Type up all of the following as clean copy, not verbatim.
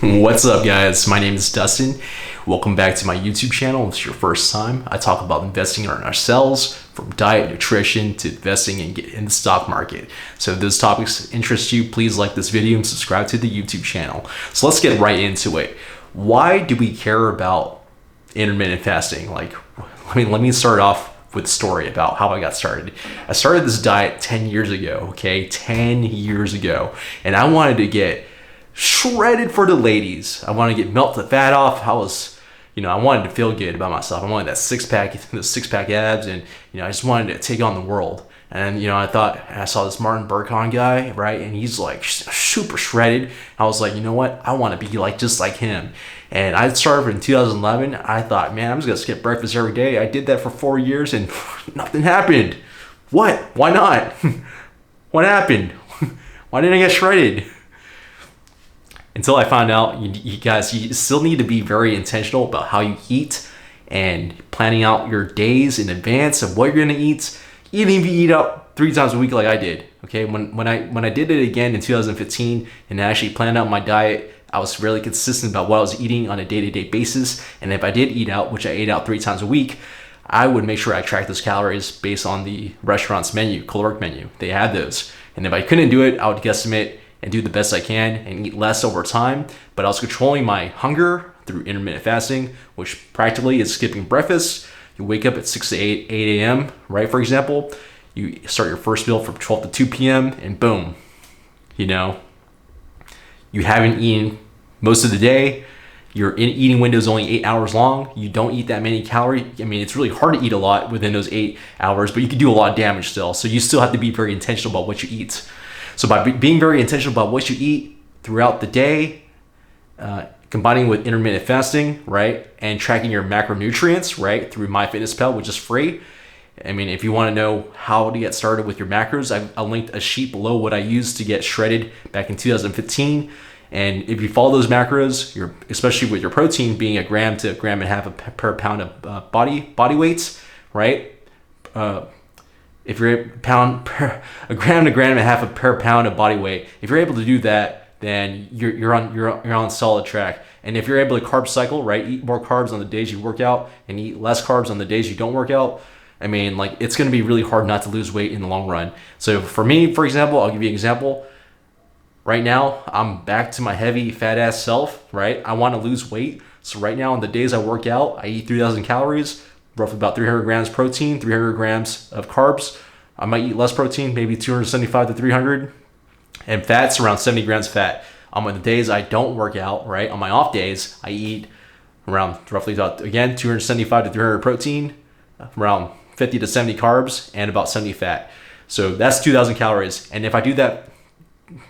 What's up, guys? My name is Dustin. Welcome back to my YouTube channel. If it's your first time, I talk about investing in ourselves, from diet, nutrition, to investing in the stock market. So if those topics interest you, please like this video and subscribe to the YouTube channel. So let's get right into it. Why do we care about intermittent fasting? Let me start off with a story about how I got started. I started this diet 10 years ago, okay? 10 years ago. And I wanted to get shredded for the ladies. I wanted to melt the fat off. I wanted to feel good about myself. I wanted that six pack abs, and I just wanted to take on the world. And I saw this Martin Burkhan guy, right? And he's like super shredded. I was like, you know what? I want to be just like him. And I started in 2011. I thought, man, I'm just gonna skip breakfast every day. I did that for 4 years and nothing happened. What? Why not? What happened? Why didn't I get shredded? Until I found out, you still need to be very intentional about how you eat and planning out your days in advance of what you're gonna eat. Even if you eat out 3 times a week like I did, okay? When I did it again in 2015 and I actually planned out my diet, I was really consistent about what I was eating on a day-to-day basis. And if I did eat out, which I ate out 3 times a week, I would make sure I tracked those calories based on the restaurant's menu, caloric menu. They had those. And if I couldn't do it, I would guesstimate and do the best I can and eat less over time. But I was controlling my hunger through intermittent fasting, which practically is skipping breakfast. You wake up at 6 to 8 a.m., right? For example, you start your first meal from 12 to 2 p.m. and boom, you haven't eaten most of the day. Your eating window is only 8 hours long. You don't eat that many calories. I mean, it's really hard to eat a lot within those 8 hours, but you can do a lot of damage still. So you still have to be very intentional about what you eat. So by being very intentional about what you eat throughout the day, combining with intermittent fasting, right, and tracking your macronutrients, right, through MyFitnessPal, which is free. I mean, if you want to know how to get started with your macros, I linked a sheet below what I used to get shredded back in 2015. And if you follow those macros, especially with your protein being 1 gram to 1.5 grams per pound of body weights, right? If you're 1 gram to 1.5 grams per pound of body weight, if you're able to do that, then you're on solid track. And if you're able to carb cycle, right, eat more carbs on the days you work out and eat less carbs on the days you don't work out, I mean, it's going to be really hard not to lose weight in the long run. So for me, for example, I'll give you an example. Right now, I'm back to my heavy fat ass self, right? I want to lose weight. So right now, on the days I work out, I eat 3,000 calories, roughly about 300 grams protein, 300 grams of carbs. I might eat less protein, maybe 275 to 300, and fat's around 70 grams fat. On the days I don't work out, right? On my off days, I eat around roughly about, again, 275 to 300 protein, around 50 to 70 carbs, and about 70 fat. So that's 2,000 calories. And if I do that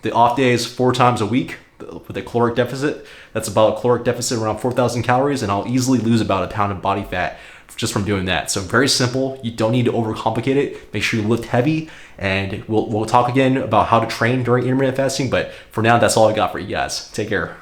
the off days 4 times a week with a caloric deficit, that's about a caloric deficit around 4,000 calories, and I'll easily lose about 1 pound of body fat just from doing that. So very simple. You don't need to overcomplicate it. Make sure you lift heavy, and we'll talk again about how to train during intermittent fasting. But for now, that's all I got for you guys. Take care.